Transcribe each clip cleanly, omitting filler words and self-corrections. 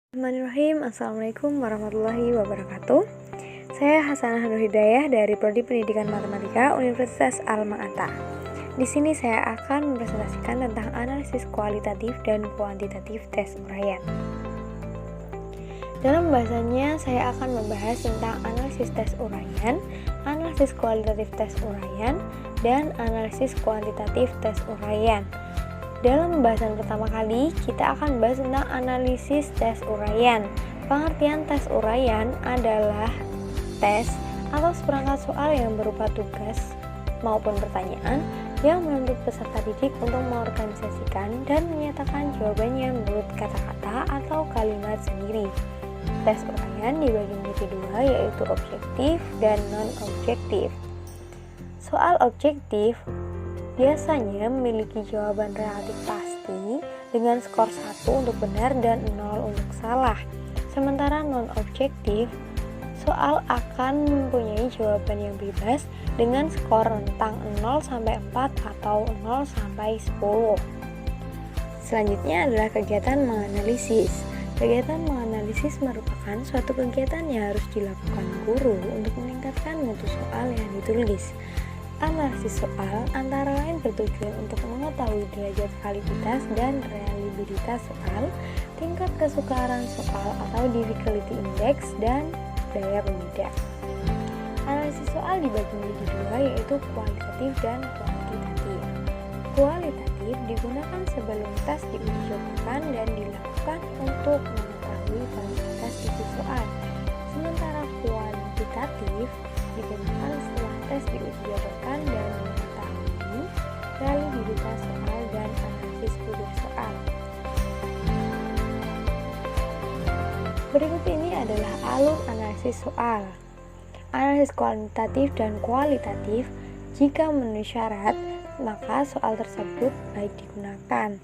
Bismillahirrahmanirrahim. Assalamualaikum warahmatullahi wabarakatuh. Saya Hasanah Nur Hidayah dari Prodi Pendidikan Matematika Universitas Alma-Ata. Di sini saya akan mempresentasikan tentang analisis kualitatif dan kuantitatif tes uraian. Dalam pembahasannya saya akan membahas tentang analisis tes uraian, analisis kualitatif tes uraian, dan analisis kuantitatif tes uraian. Dalam pembahasan pertama kali, kita akan membahas tentang analisis tes uraian. Pengertian tes uraian adalah tes atau seperangkat soal yang berupa tugas maupun pertanyaan yang menuntut peserta didik untuk mengorganisasikan dan menyatakan jawabannya menurut kata-kata atau kalimat sendiri. Tes uraian dibagi menjadi dua, yaitu objektif dan non-objektif. Soal objektif biasanya memiliki jawaban relatif pasti dengan skor 1 untuk benar dan 0 untuk salah. Sementara non-objektif, soal akan mempunyai jawaban yang bebas dengan skor rentang 0 sampai 4 atau 0 sampai 10. Selanjutnya adalah kegiatan menganalisis. Kegiatan menganalisis merupakan suatu kegiatan yang harus dilakukan guru untuk meningkatkan mutu soal yang ditulis. Analisis soal antara lain bertujuan untuk mengetahui derajat validitas dan reliabilitas soal, tingkat kesukaran soal atau difficulty index, dan daya pembeda. Analisis soal dibagi menjadi dua, yaitu kualitatif dan kuantitatif. Kualitatif digunakan sebelum tes diuji cobakan dan dilakukan untuk mengetahui validitas isi soal. Sementara kuantitatif digunakan setelah tes diuji cobakan dan mengetahui reliabilitas soal dan analisis butir soal. Berikut ini adalah alur analisis soal. Analisis kuantitatif dan kualitatif. Jika memenuhi syarat, maka soal tersebut baik digunakan.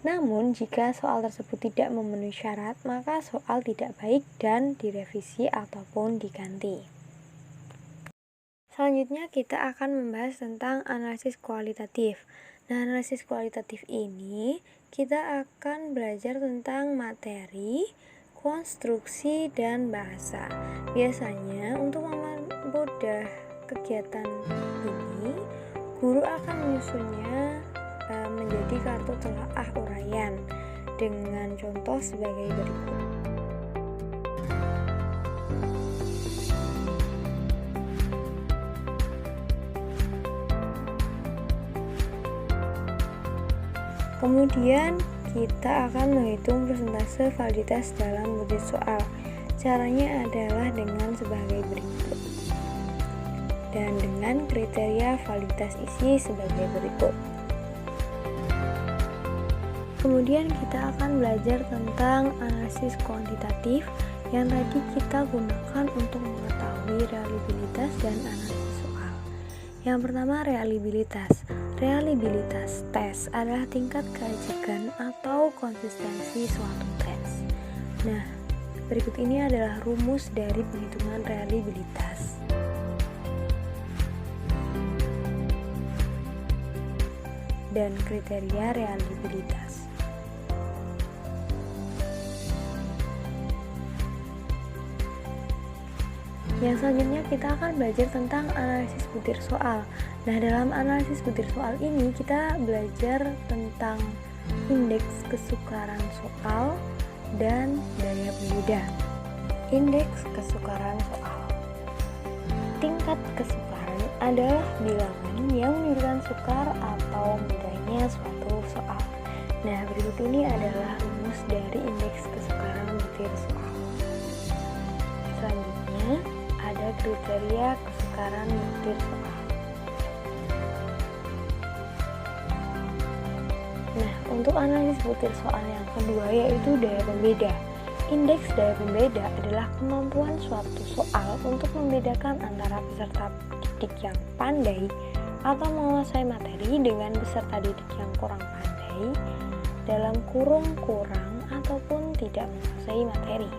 Namun, jika soal tersebut tidak memenuhi syarat, maka soal tidak baik dan direvisi ataupun diganti. Selanjutnya kita akan membahas tentang analisis kualitatif. Nah, analisis kualitatif ini kita akan belajar tentang materi, konstruksi, dan bahasa. Biasanya untuk mempermudah kegiatan ini, guru akan menyusunnya menjadi kartu telaah uraian dengan contoh sebagai berikut. Kemudian kita akan menghitung persentase validitas dalam butir soal. Caranya adalah dengan sebagai berikut. Dan dengan kriteria validitas isi sebagai berikut. Kemudian kita akan belajar tentang analisis kuantitatif yang tadi kita gunakan untuk mengetahui reliabilitas dan analisis soal. Yang pertama, reliabilitas. Reliabilitas tes adalah tingkat keajikan atau konsistensi suatu tes. Nah, berikut ini adalah rumus dari penghitungan reliabilitas. Dan kriteria reliabilitas. Yang selanjutnya kita akan belajar tentang analisis butir soal. Nah, dalam analisis butir soal ini kita belajar tentang indeks kesukaran soal dan daya pembeda. Indeks kesukaran soal. Tingkat kesukaran adalah bilangan yang menunjukkan sukar atau mudahnya suatu soal. Nah, berikut ini adalah rumus dari indeks kesukaran butir soal. Selanjutnya ada kriteria kesukaran butir soal. Nah, untuk analisis butir soal yang kedua yaitu daya pembeda. Indeks daya pembeda adalah kemampuan suatu soal untuk membedakan antara peserta didik yang pandai atau menguasai materi dengan peserta didik yang kurang pandai dalam kurung kurang ataupun tidak menguasai materi.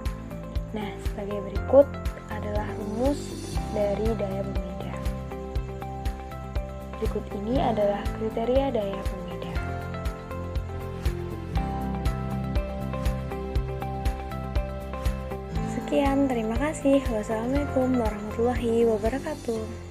Nah, sebagai berikut adalah rumus dari daya pembeda. Berikut ini adalah kriteria daya pembeda. Sekian, terima kasih. Wassalamualaikum warahmatullahi wabarakatuh.